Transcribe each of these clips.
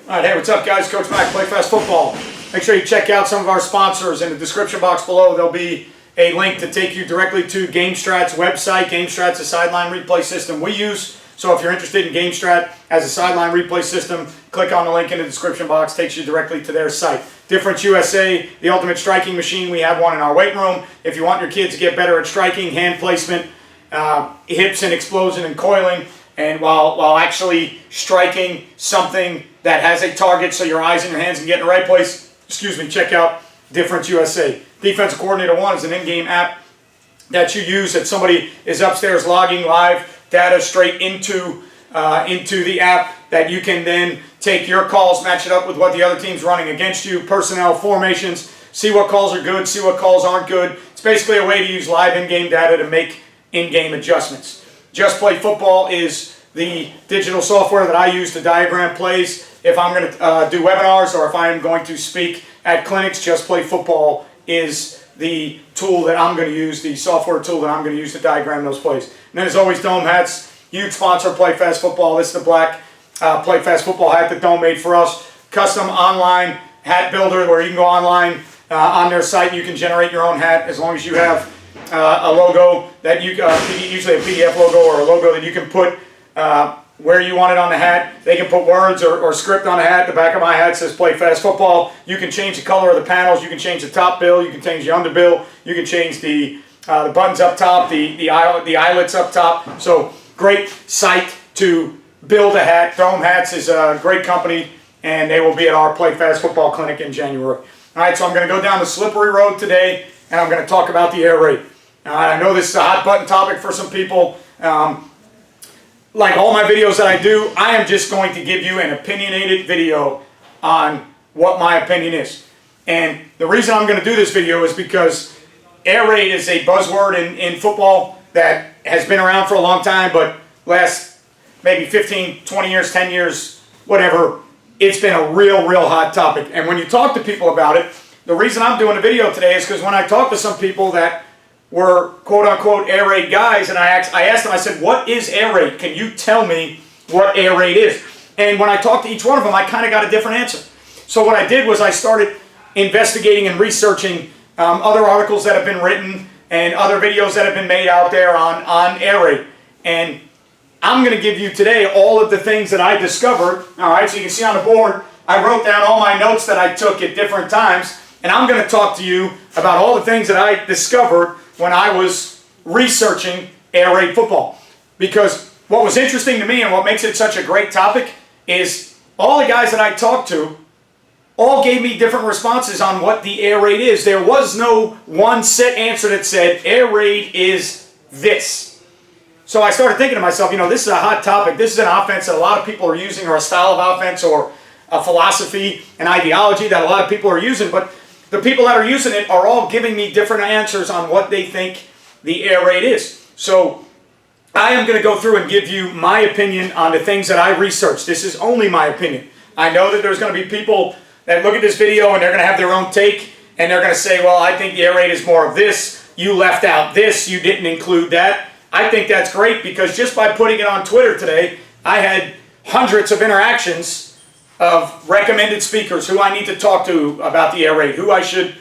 All right, hey, what's up, guys? Coach Mac, Play Fast Football. Make sure you check out some of our sponsors. In the description box below, there'll be a link to take you directly to GameStrat's website. GameStrat's a sideline replay system we use. So if you're interested in GameStrat as a sideline replay system, click on the link in the description box. Takes you directly to their site. DifferenceUSA, the ultimate striking machine. We have one in our weight room. If you want your kids to get better at striking, hand placement, hips and explosion and coiling, and while actually striking something that has a target so your eyes and your hands can get in the right place, check out DifferenceUSA. Defensive Coordinator 1 is an in-game app that you use that somebody is upstairs logging live data straight into the app that you can then take your calls, match it up with what the other team's running against you, personnel, formations, see what calls are good, see what calls aren't good. It's basically a way to use live in-game data to make in-game adjustments. JustPlayFB is the digital software that I use to diagram plays. If I'm going to do webinars or if I'm going to speak at clinics, JustPlayFB is the tool that I'm going to use, the software tool that I'm going to use to diagram those plays. And then as always, Dome Hats, huge sponsor of Play Fast Football. This is the black Play Fast Football hat that Dome made for us. Custom online hat builder where you can go online on their site. You can generate your own hat as long as you have a logo that you usually a PDF logo or a logo that you can put where you want it on the hat. They can put words or script on the hat. The back of my hat says Play Fast Football. You can change the color of the panels. You can change the top bill. You can change the underbill. You can change the buttons up top, the eyelets up top. So great site to build a hat. Dome Hats is a great company, and they will be at our Play Fast Football clinic in January. All right, so I'm going to go down the slippery road today, and I'm going to talk about the air raid. I know this is a hot button topic for some people. Like all my videos that I do, I am just going to give you an opinionated video on what my opinion is. And the reason I'm going to do this video is because air raid is a buzzword in football that has been around for a long time, but last maybe 15, 20 years, 10 years, whatever, it's been a real hot topic. And when you talk to people about it, the reason I'm doing a video today is because when I talk to some people that were quote-unquote air raid guys, and I asked them, I said, what is air raid? Can you tell me what air raid is? And when I talked to each one of them, I kind of got a different answer. So what I did was I started investigating and researching other articles that have been written and other videos that have been made out there on air raid. And I'm going to give you today all of the things that I discovered. All right, so you can see on the board, I wrote down all my notes that I took at different times, and I'm going to talk to you about all the things that I discovered when I was researching air raid football. Because what was interesting to me and what makes it such a great topic is all the guys that I talked to all gave me different responses on what the air raid is. There was no one set answer that said air raid is this. So I started thinking to myself, this is a hot topic. This is an offense that a lot of people are using, or a style of offense, or a philosophy, an ideology that a lot of people are using, but the people that are using it are all giving me different answers on what they think the air raid is. So I am going to go through and give you my opinion on the things that I researched. This is only my opinion. I know that there's going to be people that look at this video and they're going to have their own take, and they're going to say, well, I think the air raid is more of this. You left out this. You didn't include that. I think that's great, because just by putting it on Twitter today, I had hundreds of interactions of recommended speakers who I need to talk to about the air raid, who I should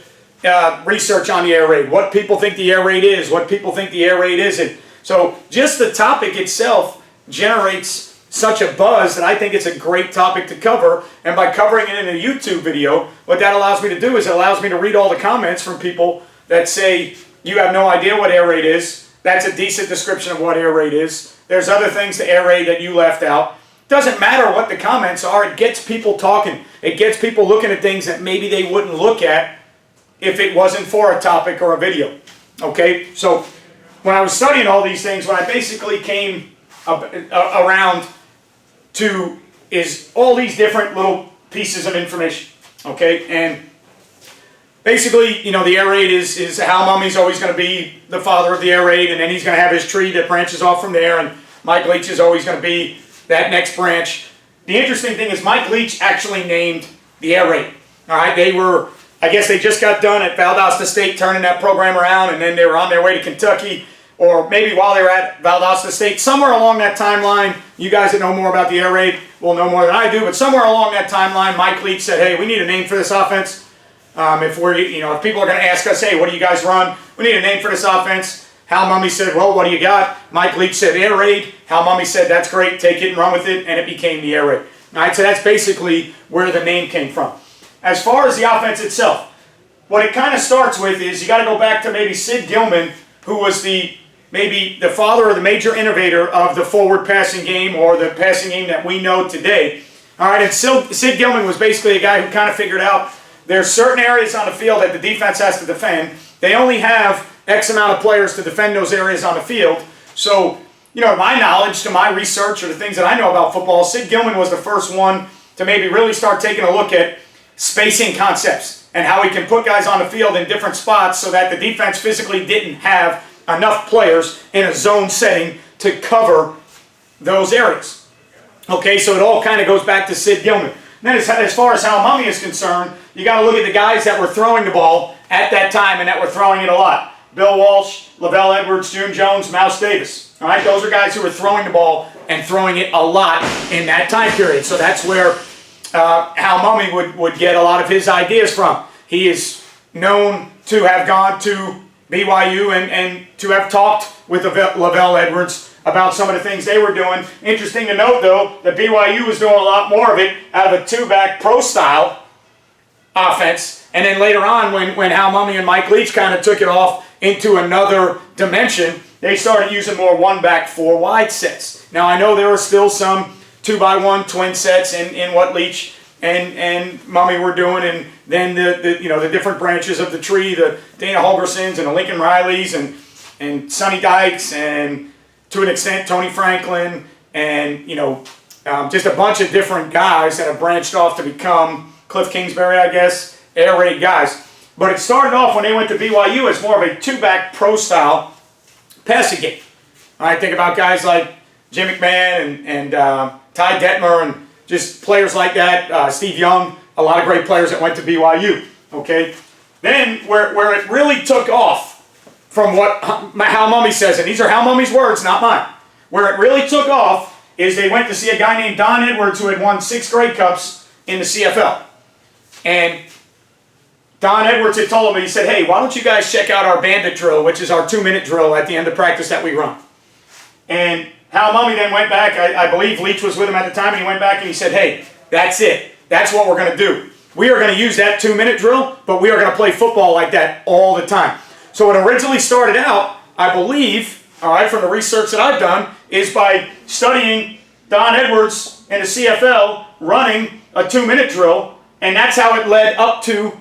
research on the air raid, what people think the air raid is, what people think the air raid isn't. So just the topic itself generates such a buzz that I think it's a great topic to cover. And by covering it in a YouTube video, what that allows me to do is it allows me to read all the comments from people that say, you have no idea what air raid is. That's a decent description of what air raid is. There's other things to air raid that you left out. Doesn't matter what the comments are, it gets people talking. It gets people looking at things that maybe they wouldn't look at if it wasn't for a topic or a video. Okay, so when I was studying all these things, what I basically came around to is all these different little pieces of information. Okay, and basically, the air raid is how Mummy's always going to be the father of the air raid, and then he's going to have his tree that branches off from there, and Mike Leach is always going to be that next branch. The interesting thing is Mike Leach actually named the air raid. All right, I guess they just got done at Valdosta State turning that program around, and then they were on their way to Kentucky or maybe while they were at Valdosta State, somewhere along that timeline, you guys that know more about the air raid will know more than I do, but somewhere along that timeline, Mike Leach said, hey, we need a name for this offense. If people are going to ask us, hey, what do you guys run? We need a name for this offense. Hal Mumme said, well, what do you got? Mike Leach said, air raid. Hal Mumme said, that's great, take it and run with it, and it became the air raid. All right, so that's basically where the name came from. As far as the offense itself, what it kind of starts with is you got to go back to maybe Sid Gilman, who was maybe the father or the major innovator of the forward passing game, or the passing game that we know today. All right, and Sid Gilman was basically a guy who kind of figured out there's certain areas on the field that the defense has to defend. They only have X amount of players to defend those areas on the field. So, my knowledge, to my research, or the things that I know about football, Sid Gilman was the first one to maybe really start taking a look at spacing concepts and how he can put guys on the field in different spots so that the defense physically didn't have enough players in a zone setting to cover those areas. Okay, so it all kind of goes back to Sid Gilman. And then as far as Hal Mumme is concerned, you got to look at the guys that were throwing the ball at that time and that were throwing it a lot. Bill Walsh, Lavelle Edwards, June Jones, Mouse Davis. All right, those are guys who were throwing the ball and throwing it a lot in that time period. So that's where Hal Mumme would get a lot of his ideas from. He is known to have gone to BYU and to have talked with Lavelle Edwards about some of the things they were doing. Interesting to note, though, that BYU was doing a lot more of it out of a two-back pro-style offense. And then later on, when Hal Mumme and Mike Leach kind of took it off into another dimension, they started using more one-back, four-wide sets. Now, I know there are still some 2x1 twin sets in what Leach and Mumme were doing, and then the different branches of the tree, the Dana Holgersons and the Lincoln Rileys and Sonny Dykes, and to an extent Tony Franklin, and just a bunch of different guys that have branched off to become Cliff Kingsbury, I guess, air raid guys. But it started off when they went to BYU as more of a two-back pro-style passing game. All right, think about guys like Jim McMahon and Ty Detmer and just players like that, Steve Young, a lot of great players that went to BYU, okay? Then where it really took off from what Hal Mumme says, and these are Hal Mumme's words, not mine, where it really took off is they went to see a guy named Don Edwards who had won 6 Grey Cups in the CFL. And Don Edwards had told him, he said, hey, why don't you guys check out our bandit drill, which is our 2-minute drill at the end of practice that we run. And Hal Mumme then went back, I believe Leach was with him at the time, and he went back and he said, hey, that's it. That's what we're going to do. We are going to use that 2-minute drill, but we are going to play football like that all the time. So it originally started out, I believe, all right, from the research that I've done, is by studying Don Edwards and the CFL running a 2-minute drill, and that's how it led up to,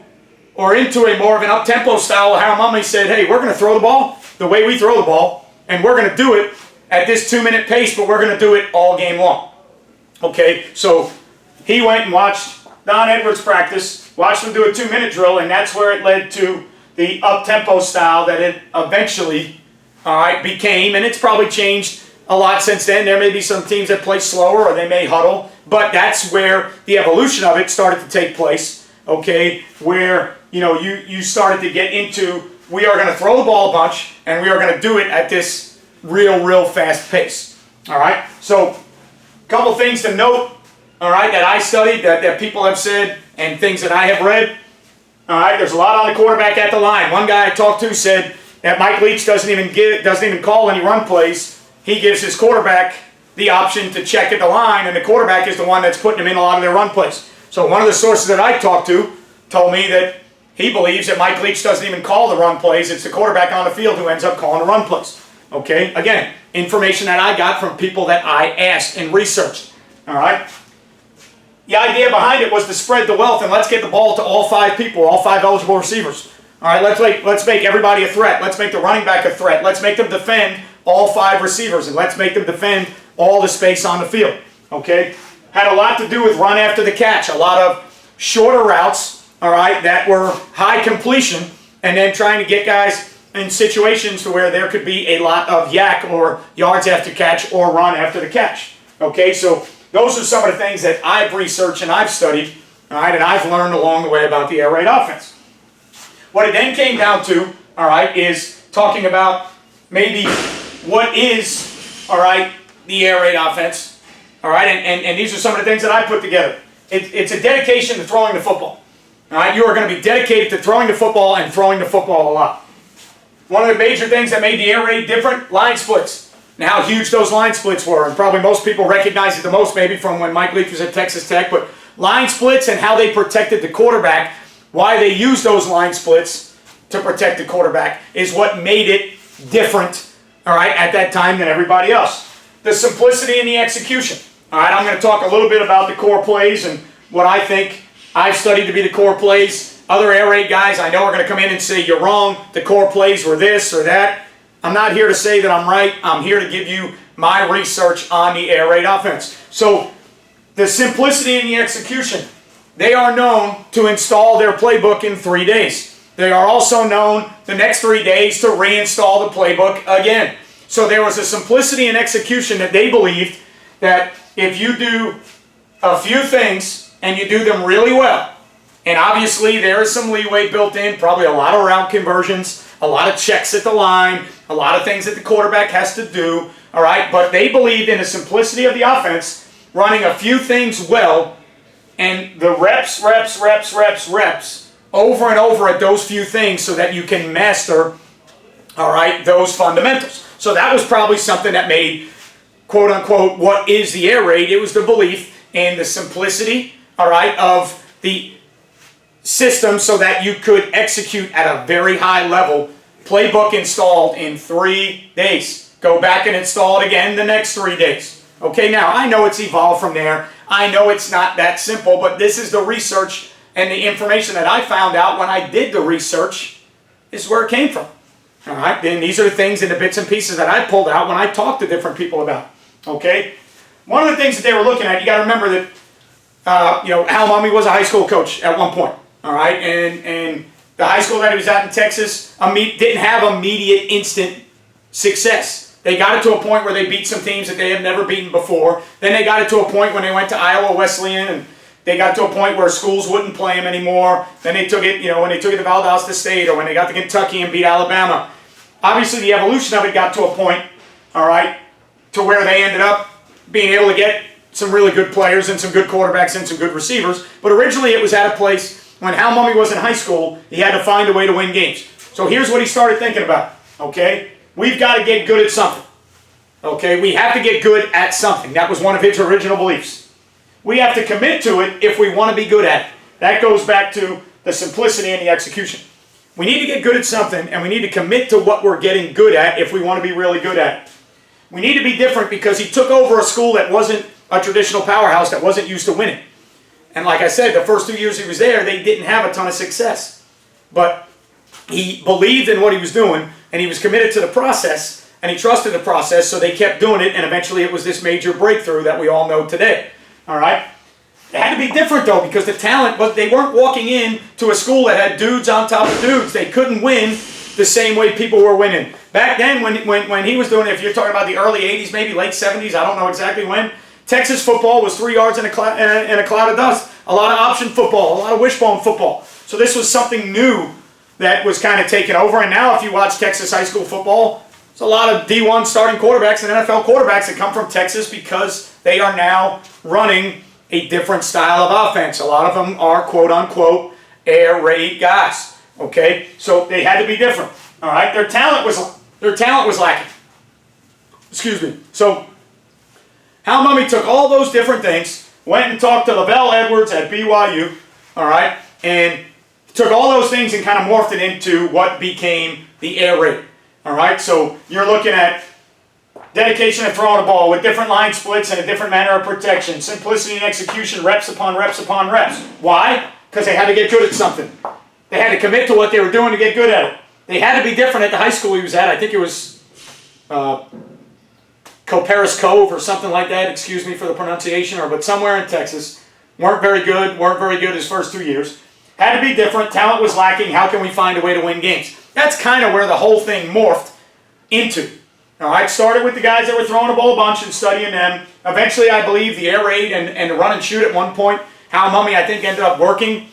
or into a more of an up-tempo style. Hal Mumme said, hey, we're going to throw the ball the way we throw the ball, and we're going to do it at this 2-minute pace, but we're going to do it all game long. Okay, so he went and watched Don Edwards practice, watched him do a 2-minute drill, and that's where it led to the up-tempo style that it eventually became, and it's probably changed a lot since then. There may be some teams that play slower or they may huddle, but that's where the evolution of it started to take place, okay, where you started to get into, we are going to throw the ball a bunch, and we are going to do it at this real fast pace. All right, so a couple things to note, all right, that I studied, that people have said, and things that I have read. All right, there's a lot on the quarterback at the line. One guy I talked to said that Mike Leach doesn't even call any run plays. He gives his quarterback the option to check at the line, and the quarterback is the one that's putting him in a lot of their run plays. So one of the sources that I talked to told me that he believes that Mike Leach doesn't even call the run plays. It's the quarterback on the field who ends up calling the run plays. Okay, again, information that I got from people that I asked and researched. All right. The idea behind it was to spread the wealth and let's get the ball to all 5 people, all 5 eligible receivers. All right, let's make everybody a threat. Let's make the running back a threat. Let's make them defend all 5 receivers, and let's make them defend all the space on the field. Okay? Had a lot to do with run after the catch. A lot of shorter routes, all right, that were high completion, and then trying to get guys in situations to where there could be a lot of yak or yards after catch or run after the catch. Okay, so those are some of the things that I've researched and I've studied, all right, and I've learned along the way about the air raid offense. What it then came down to, all right, is talking about maybe what is, all right, the air raid offense, all right, and these are some of the things that I put together. It's a dedication to throwing the football, all right? You are going to be dedicated to throwing the football and throwing the football a lot. One of the major things that made the air raid different, line splits. Now, how huge those line splits were, and probably most people recognize it the most maybe from when Mike Leach was at Texas Tech, but line splits and how they protected the quarterback, why they used those line splits to protect the quarterback is what made it different, all right, at that time than everybody else. The simplicity and the execution. All right, I'm going to talk a little bit about the core plays and what I think I've studied to be the core plays. Other air raid guys I know are going to come in and say, you're wrong, the core plays were this or that. I'm not here to say that I'm right. I'm here to give you my research on the air raid offense. So the simplicity and the execution, they are known to install their playbook in 3 days. They are also known the next 3 days to reinstall the playbook again. So there was a simplicity and execution that they believed that if you do a few things and you do them really well, and obviously there is some leeway built in, probably a lot of route conversions, a lot of checks at the line, a lot of things that the quarterback has to do, all right? But they believed in the simplicity of the offense, running a few things well, and the reps, over and over at those few things so that you can master, all right, those fundamentals. So that was probably something that made, quote unquote, what is the air raid? It was the belief in the simplicity, all right, of the system so that you could execute at a very high level. Playbook installed in 3 days. Go back and install it again the next 3 days. Okay, now I know it's evolved from there. I know it's not that simple, but this is the research and the information that I found out when I did the research. This is where it came from. All right, then these are the things and the bits and pieces that I pulled out when I talked to different people about. Okay, one of the things that they were looking at, you got to remember that, Al Mummy was a high school coach at one point. All right, and the high school that he was at in Texas didn't have immediate, instant success. They got it to a point where they beat some teams that they had never beaten before. Then they got it to a point when they went to Iowa Wesleyan, and they got to a point where schools wouldn't play them anymore. Then they took it, when they took it to Valdosta State, or when they got to Kentucky and beat Alabama. Obviously, the evolution of it got to a point, all right, to where they ended up being able to get some really good players and some good quarterbacks and some good receivers. But originally, it was at a place when Al Mummy was in high school, he had to find a way to win games. So here's what he started thinking about, okay? We've got to get good at something, okay? We have to get good at something. That was one of his original beliefs. We have to commit to it if we want to be good at it. That goes back to the simplicity and the execution. We need to get good at something, and we need to commit to what we're getting good at if we want to be really good at it. We need to be different because he took over a school that wasn't a traditional powerhouse, that wasn't used to winning. And like I said, the first 2 years he was there, they didn't have a ton of success. But he believed in what he was doing, and he was committed to the process, and he trusted the process, so they kept doing it, and eventually it was this major breakthrough that we all know today. All right? It had to be different, though, because the talent, but they weren't walking in to a school that had dudes on top of dudes. They couldn't win the same way people were winning. Back then, when he was doing it, if you're talking about the early 80s, maybe late 70s, I don't know exactly when, Texas football was 3 yards in a cloud of dust. A lot of option football, a lot of wishbone football. So this was something new that was kind of taken over. And now if you watch Texas high school football, there's a lot of D1 starting quarterbacks and NFL quarterbacks that come from Texas because they are now running a different style of offense. A lot of them are quote-unquote air raid guys. Okay? So they had to be different. All right? Their talent was lacking. Excuse me. So Al Mummy took all those different things, went and talked to Lavelle Edwards at BYU, all right, and took all those things and kind of morphed it into what became the air raid, all right? So you're looking at dedication to throwing a ball with different line splits and a different manner of protection, simplicity and execution, reps upon reps upon reps. Why? Because they had to get good at something. They had to commit to what they were doing to get good at it. They had to be different at the high school he was at. I think it was Coparis Cove or something like that, excuse me for the pronunciation, but somewhere in Texas. Weren't very good his first 2 years. Had to be different, talent was lacking, how can we find a way to win games? That's kind of where the whole thing morphed into. All right, started with the guys that were throwing a ball a bunch and studying them. Eventually, I believe the air raid and the run and shoot at one point, Al Mummy, I think, ended up working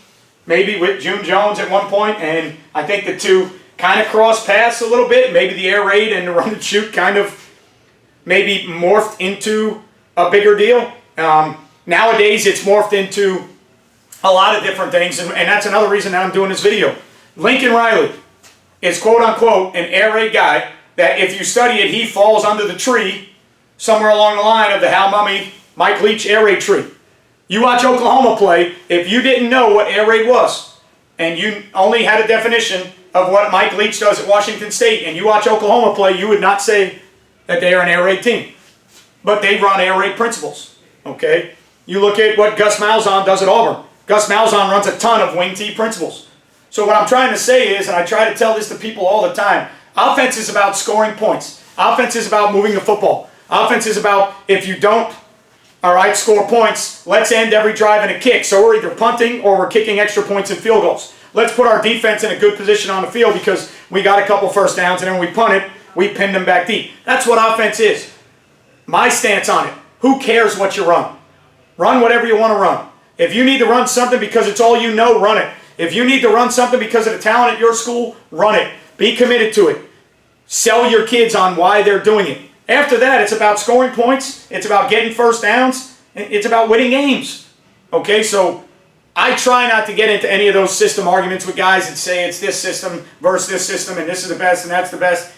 maybe with June Jones at one point, and I think the two kind of crossed paths a little bit. Maybe the air raid and the run and shoot kind of maybe morphed into a bigger deal. Nowadays, it's morphed into a lot of different things, and that's another reason that I'm doing this video. Lincoln Riley is quote-unquote an air raid guy that if you study it, he falls under the tree somewhere along the line of the Hal Mummy, Mike Leach air raid tree. You watch Oklahoma play, if you didn't know what air raid was, and you only had a definition of what Mike Leach does at Washington State, and you watch Oklahoma play, you would not say that they are an air raid team. But they run air raid principles, okay? You look at what Gus Malzahn does at Auburn. Gus Malzahn runs a ton of wing T principles. So what I'm trying to say is, and I try to tell this to people all the time, offense is about scoring points. Offense is about moving the football. Offense is about, if you don't, all right, score points, let's end every drive in a kick. So we're either punting or we're kicking extra points and field goals. Let's put our defense in a good position on the field because we got a couple first downs, and then when we punt it, we pin them back deep. That's what offense is. My stance on it, who cares what you run? Run whatever you want to run. If you need to run something because it's all you know, run it. If you need to run something because of the talent at your school, run it. Be committed to it. Sell your kids on why they're doing it. After that, it's about scoring points. It's about getting first downs. It's about winning games. Okay, so I try not to get into any of those system arguments with guys that say it's this system versus this system and this is the best and that's the best.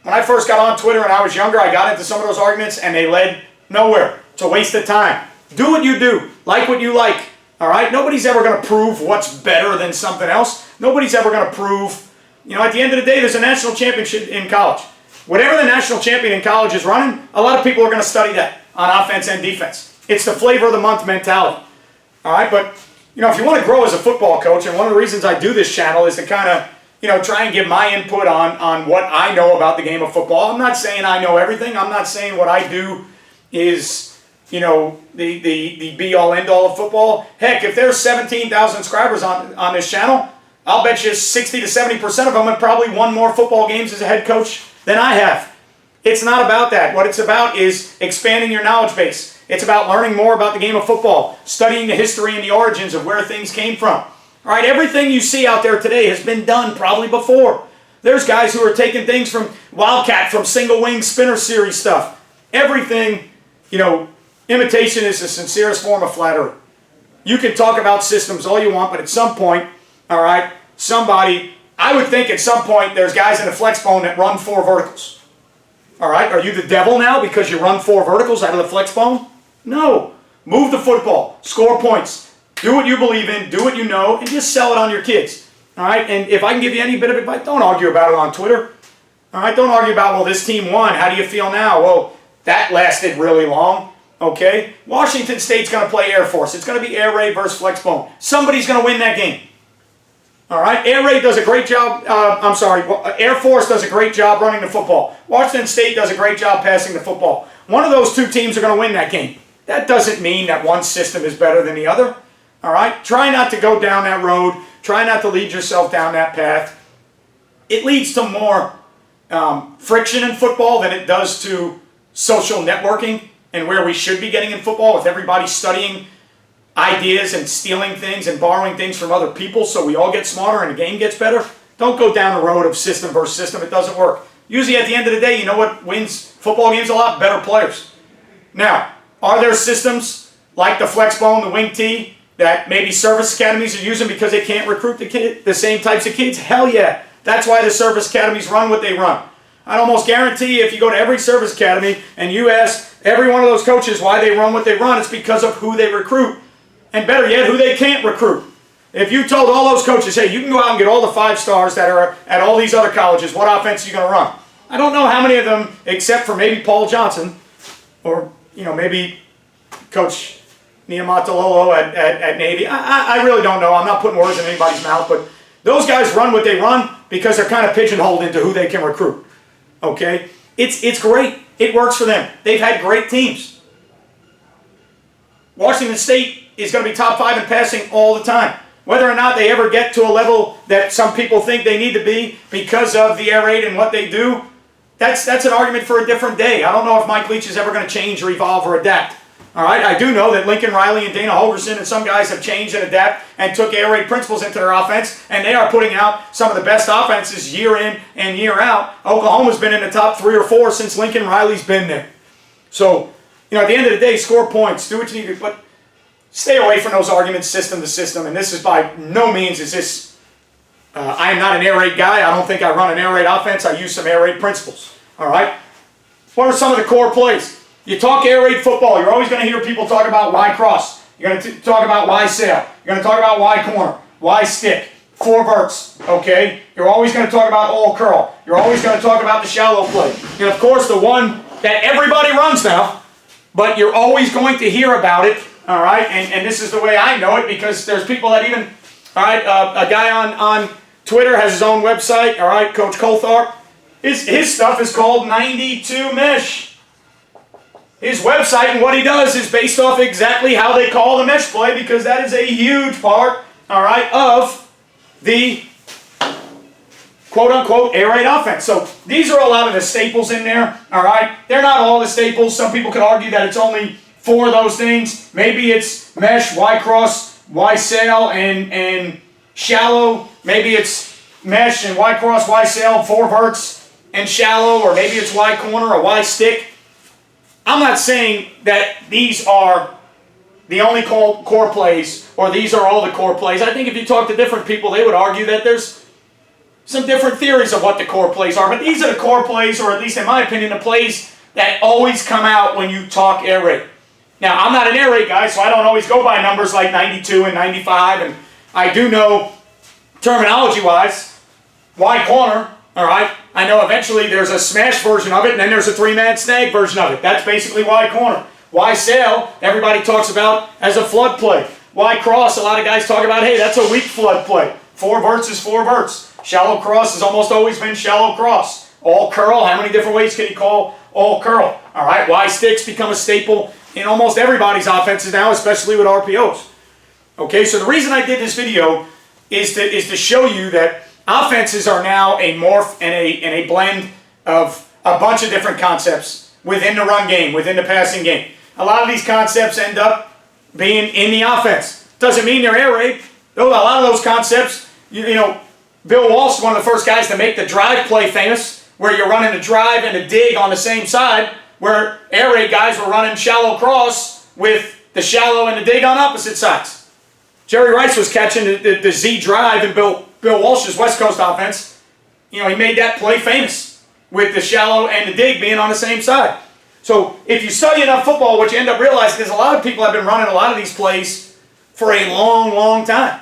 When I first got on Twitter and I was younger, I got into some of those arguments and they led nowhere. It's a waste of time. Do what you do. Like what you like. All right? Nobody's ever going to prove what's better than something else. Nobody's ever going to prove, at the end of the day, there's a national championship in college. Whatever the national champion in college is running, a lot of people are going to study that on offense and defense. It's the flavor of the month mentality. All right? But, if you want to grow as a football coach, and one of the reasons I do this channel is to kind of, try and give my input on what I know about the game of football. I'm not saying I know everything. I'm not saying what I do is, the be-all, end-all of football. Heck, if there's 17,000 subscribers on this channel, I'll bet you 60 to 70% of them have probably won more football games as a head coach than I have. It's not about that. What it's about is expanding your knowledge base. It's about learning more about the game of football, studying the history and the origins of where things came from. All right, everything you see out there today has been done probably before. There's guys who are taking things from Wildcat, from single wing spinner series stuff. Everything, imitation is the sincerest form of flattery. You can talk about systems all you want, but at some point, all right, I would think at some point there's guys in the flex bone that run 4 verticals. All right, are you the devil now because you run 4 verticals out of the flex bone? No. Move the football, score points, do what you believe in, do what you know, and just sell it on your kids. All right, and if I can give you any bit of advice, don't argue about it on Twitter. All right, don't argue about, well, this team won, how do you feel now? Well, that lasted really long. Okay? Washington State's going to play Air Force. It's going to be air raid versus flex bone. Somebody's going to win that game. All right? Air raid does a great job. Air Force does a great job running the football. Washington State does a great job passing the football. One of those 2 teams are going to win that game. That doesn't mean that one system is better than the other. All right? Try not to go down that road. Try not to lead yourself down that path. It leads to more friction in football than it does to social networking and where we should be getting in football, with everybody studying ideas and stealing things and borrowing things from other people so we all get smarter and the game gets better. Don't go down the road of system versus system. It doesn't work. Usually at the end of the day, you know what wins football games a lot? Better players. Now, are there systems like the flex bone, the wing T, that maybe service academies are using because they can't recruit the same types of kids? Hell yeah. That's why the service academies run what they run. I'd almost guarantee you if you go to every service academy and you ask every one of those coaches why they run what they run, it's because of who they recruit. And better yet, who they can't recruit. If you told all those coaches, hey, you can go out and get all the 5 stars that are at all these other colleges, what offense are you going to run? I don't know how many of them, except for maybe Paul Johnson, or maybe Coach Niumatalolo at Navy. I really don't know. I'm not putting words in anybody's mouth, but those guys run what they run because they're kind of pigeonholed into who they can recruit. Okay? It's great. It works for them. They've had great teams. Washington State is going to be top 5 in passing all the time. Whether or not they ever get to a level that some people think they need to be because of the air raid and what they do, that's an argument for a different day. I don't know if Mike Leach is ever going to change or evolve or adapt. All right, I do know that Lincoln Riley and Dana Holgerson and some guys have changed and adapt and took air raid principles into their offense, and they are putting out some of the best offenses year in and year out. Oklahoma's been in the top 3 or 4 since Lincoln Riley's been there. So, at the end of the day, score points, do what you need to, but stay away from those arguments system to system, and this is by no means is this, I am not an air raid guy. I don't think I run an air raid offense. I use some air raid principles. All right? What are some of the core plays? You talk air raid football, you're always going to hear people talk about Y cross. You're going to talk about Y sail. You're going to talk about Y corner, Y stick, 4 verts, okay? You're always going to talk about all curl. You're always going to talk about the shallow play. And of course, the one that everybody runs now, but you're always going to hear about it, all right? And this is the way I know it because there's people that even, all right, a guy on Twitter has his own website, all right, Coach Colthart. His stuff is called 92 Mesh. His website and what he does is based off exactly how they call the mesh play because that is a huge part, all right, of the quote-unquote air raid offense. So these are a lot of the staples in there, all right? They're not all the staples. Some people could argue that it's only 4 of those things. Maybe it's mesh, Y cross, Y sail, and shallow. Maybe it's mesh and Y cross, Y sail, 4 verts, and shallow, or maybe it's Y corner or Y stick. I'm not saying that these are the only core plays or these are all the core plays. I think if you talk to different people, they would argue that there's some different theories of what the core plays are. But these are the core plays, or at least in my opinion, the plays that always come out when you talk air raid. Now, I'm not an air raid guy, so I don't always go by numbers like 92 and 95. And I do know terminology-wise, Y corner, all right? I know eventually there's a smash version of it, and then there's a 3-man snag version of it. That's basically Y corner. Y sail, everybody talks about as a flood play. Y cross, a lot of guys talk about, hey, that's a weak flood play. 4 verts is 4 verts. Shallow cross has almost always been shallow cross. All curl, how many different ways can you call all curl? All right, Y sticks become a staple in almost everybody's offenses now, especially with RPOs. Okay, so the reason I did this video is to show you that offenses are now a morph and a blend of a bunch of different concepts within the run game, within the passing game. A lot of these concepts end up being in the offense. Doesn't mean they're air raid. Though a lot of those concepts, you know, Bill Walsh is one of the first guys to make the drive play famous, where you're running a drive and a dig on the same side, where air raid guys were running shallow cross with the shallow and the dig on opposite sides. Jerry Rice was catching the Z drive in Bill Walsh's West Coast offense. You know, he made that play famous with the shallow and the dig being on the same side. So if you study enough football, what you end up realizing is a lot of people have been running a lot of these plays for a long, long time.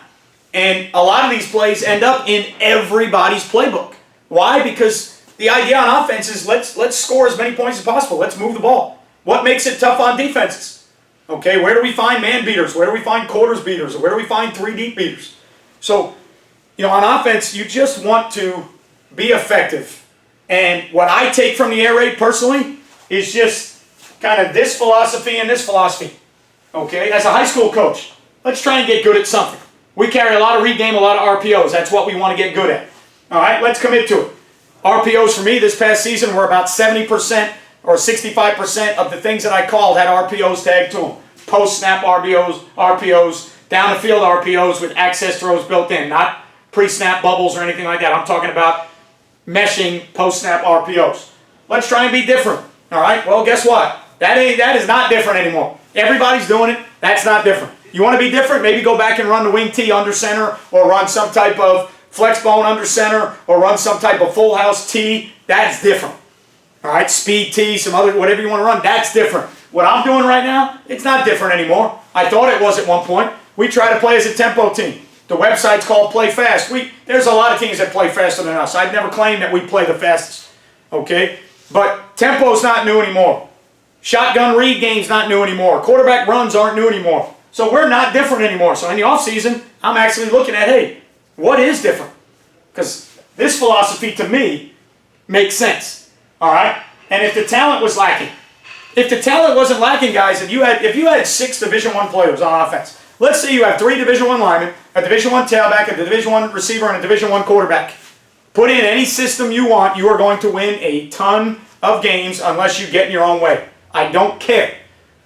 And a lot of these plays end up in everybody's playbook. Why? Because the idea on offense is let's score as many points as possible. Let's move the ball. What makes it tough on defenses? Okay, where do we find man beaters? Where do we find quarters beaters? Or where do we find 3 deep beaters? So, you know, on offense, you just want to be effective. And what I take from the air raid personally is just kind of this philosophy and this philosophy. Okay, as a high school coach, let's try and get good at something. We carry a lot of read game, a lot of RPOs. That's what we want to get good at. All right, let's commit to it. RPOs for me this past season were about 70% or 65% of the things that I called had RPOs tagged to them. Post-snap RPOs, down the field RPOs with access throws built in, not pre-snap bubbles or anything like that. I'm talking about meshing post-snap RPOs. Let's try and be different. All right, well, guess what? That is not different anymore. Everybody's doing it. That's not different. You want to be different? Maybe go back and run the wing T under center, or run some type of flex bone under center, or run some type of full house T. That's different. All right, speed T, some other, whatever you want to run, that's different. What I'm doing right now, it's not different anymore. I thought it was at one point. We try to play as a tempo team. The website's called Play Fast. There's a lot of teams that play faster than us. I've never claimed that we play the fastest. Okay? But tempo's not new anymore. Shotgun read game's not new anymore. Quarterback runs aren't new anymore. So we're not different anymore. So in the offseason, I'm actually looking at, hey, what is different? Because this philosophy, to me, makes sense. All right? And if the talent was lacking, if the talent wasn't lacking, guys, if you had 6 Division I players on offense, let's say you have 3 Division I linemen, a Division I tailback, a Division I receiver, and a Division I quarterback. Put in any system you want, you are going to win a ton of games unless you get in your own way. I don't care.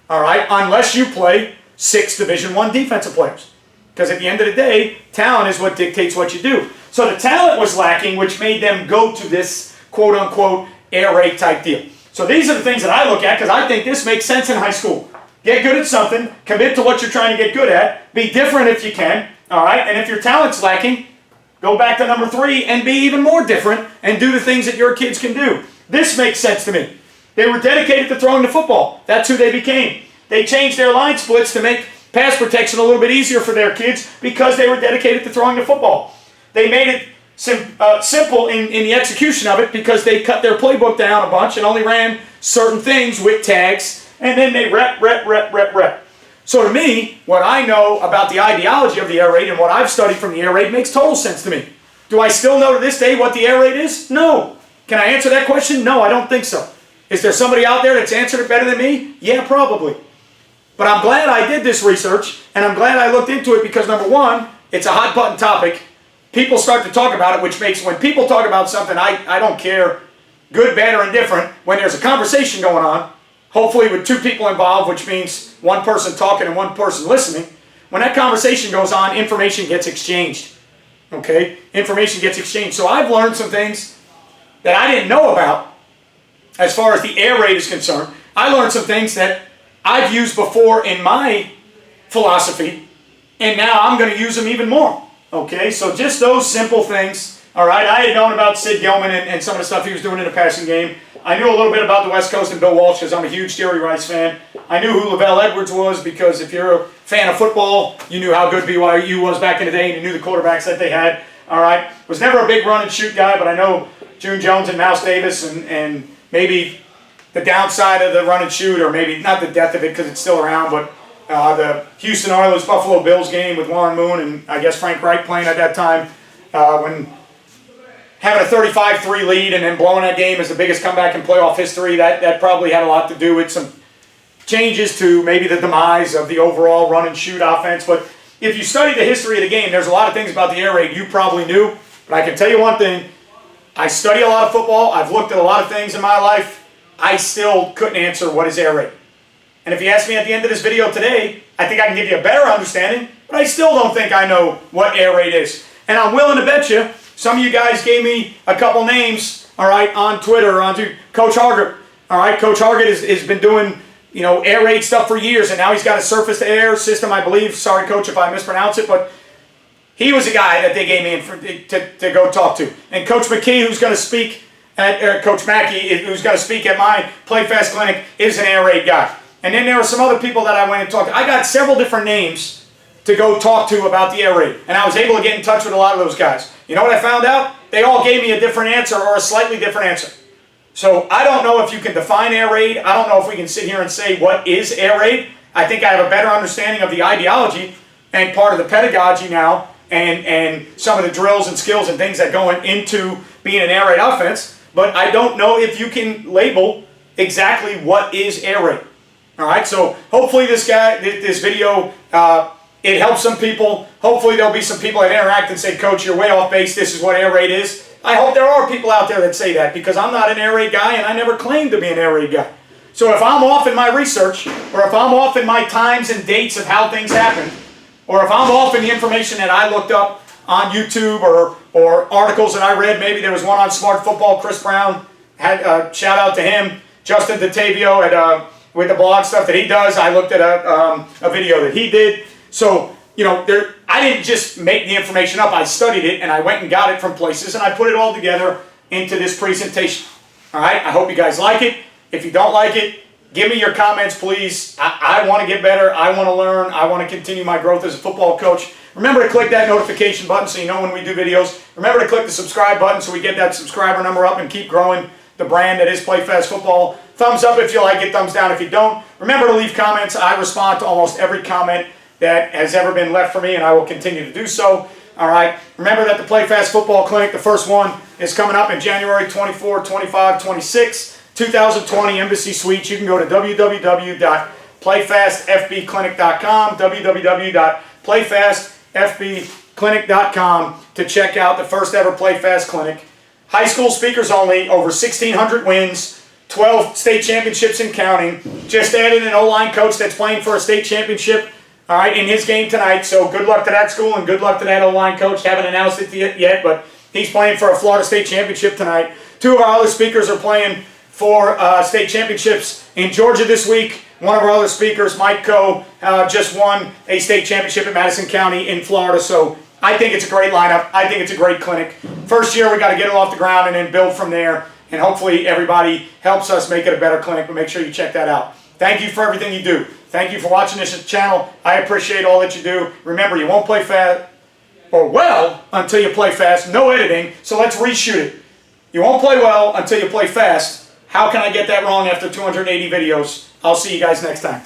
all right, unless you play 6 Division I defensive players. Because at the end of the day, talent is what dictates what you do. So the talent was lacking, which made them go to this quote-unquote air raid type deal. So these are the things that I look at because I think this makes sense in high school. Get good at something, commit to what you're trying to get good at, be different if you can, all right? And if your talent's lacking, go back to number 3 and be even more different and do the things that your kids can do. This makes sense to me. They were dedicated to throwing the football. That's who they became. They changed their line splits to make pass protection a little bit easier for their kids because they were dedicated to throwing the football. They made it simple in the execution of it because they cut their playbook down a bunch and only ran certain things with tags, and then they rep. So to me, what I know about the ideology of the air raid and what I've studied from the air raid makes total sense to me. Do I still know to this day what the air raid is? No. Can I answer that question? No, I don't think so. Is there somebody out there that's answered it better than me? Yeah, probably. But I'm glad I did this research, and I'm glad I looked into it because, number one, it's a hot-button topic. People start to talk about it, which makes, when people talk about something, I don't care, good, bad, or indifferent, when there's a conversation going on, hopefully with 2 people involved, which means 1 person talking and 1 person listening, when that conversation goes on, information gets exchanged. Okay? Information gets exchanged. So I've learned some things that I didn't know about as far as the air raid is concerned. I learned some things that I've used before in my philosophy, and now I'm going to use them even more. Okay, so just those simple things. All right, I had known about Sid Gilman and some of the stuff he was doing in the passing game. I knew a little bit about the West Coast and Bill Walsh because I'm a huge Jerry Rice fan. I knew who Lavelle Edwards was because if you're a fan of football, you knew how good BYU was back in the day and you knew the quarterbacks that they had. All right, was never a big run and shoot guy, but I know June Jones and Mouse Davis and maybe the downside of the run and shoot, or maybe not the death of it because it's still around, but the Houston Oilers Buffalo Bills game with Warren Moon and I guess Frank Reich playing at that time, when having a 35-3 lead and then blowing that game as the biggest comeback in playoff history, that probably had a lot to do with some changes to maybe the demise of the overall run and shoot offense. But if you study the history of the game, there's a lot of things about the air raid you probably knew, but I can tell you one thing. I study a lot of football. I've looked at a lot of things in my life. I still couldn't answer what is air raid. And if you ask me at the end of this video today, I think I can give you a better understanding, but I still don't think I know what air raid is. And I'm willing to bet you, some of you guys gave me a couple names, all right, on Twitter, onto Coach Hargett. All right, Coach Hargett has been doing, air raid stuff for years, and now he's got a surface-to-air system, I believe. Sorry, Coach, if I mispronounce it, but he was the guy that they gave me to go talk to. And Coach McKee, who's going to speak at, Coach Mackey, who's going to speak at my Play Fast clinic, is an air raid guy. And then there were some other people that I went and talked to. I got several different names to go talk to about the air raid. And I was able to get in touch with a lot of those guys. You know what I found out? They all gave me a different answer or a slightly different answer. So I don't know if you can define air raid. I don't know if we can sit here and say what is air raid. I think I have a better understanding of the ideology and part of the pedagogy now and some of the drills and skills and things that go into being an air raid offense. But I don't know if you can label exactly what is air raid. All right, so hopefully this video, it helps some people. Hopefully there'll be some people that interact and say, Coach, you're way off base. This is what air raid is. I hope there are people out there that say that because I'm not an air raid guy and I never claimed to be an air raid guy. So if I'm off in my research or if I'm off in my times and dates of how things happened or if I'm off in the information that I looked up on YouTube or articles that I read, maybe there was one on Smart Football, Chris Brown, had shout out to him, Justin DeTavio at with the blog stuff that he does. I looked at a video that he did. So, I didn't just make the information up. I studied it, and I went and got it from places, and I put it all together into this presentation. All right? I hope you guys like it. If you don't like it, give me your comments, please. I want to get better. I want to learn. I want to continue my growth as a football coach. Remember to click that notification button so you know when we do videos. Remember to click the subscribe button so we get that subscriber number up and keep growing the brand that is Play Fast Football. Thumbs up if you like it, thumbs down if you don't. Remember to leave comments. I respond to almost every comment that has ever been left for me, and I will continue to do so. All right. Remember that the Play Fast Football Clinic, the first one, is coming up in January 24, 25, 26, 2020, Embassy Suites. You can go to www.playfastfbclinic.com, www.playfastfbclinic.com to check out the first ever Play Fast Clinic. High school speakers only, over 1,600 wins, 12 state championships and counting. Just added an O-line coach that's playing for a state championship, all right, in his game tonight. So good luck to that school and good luck to that O-line coach. Haven't announced it yet, but he's playing for a Florida State championship tonight. 2 of our other speakers are playing for state championships in Georgia this week. One of our other speakers, Mike Coe, just won a state championship at Madison County in Florida. So I think it's a great lineup. I think it's a great clinic. First year, we got to get it off the ground and then build from there. And hopefully everybody helps us make it a better clinic. But make sure you check that out. Thank you for everything you do. Thank you for watching this channel. I appreciate all that you do. Remember, you won't play fast or well until you play fast. No editing. So let's reshoot it. You won't play well until you play fast. How can I get that wrong after 280 videos? I'll see you guys next time.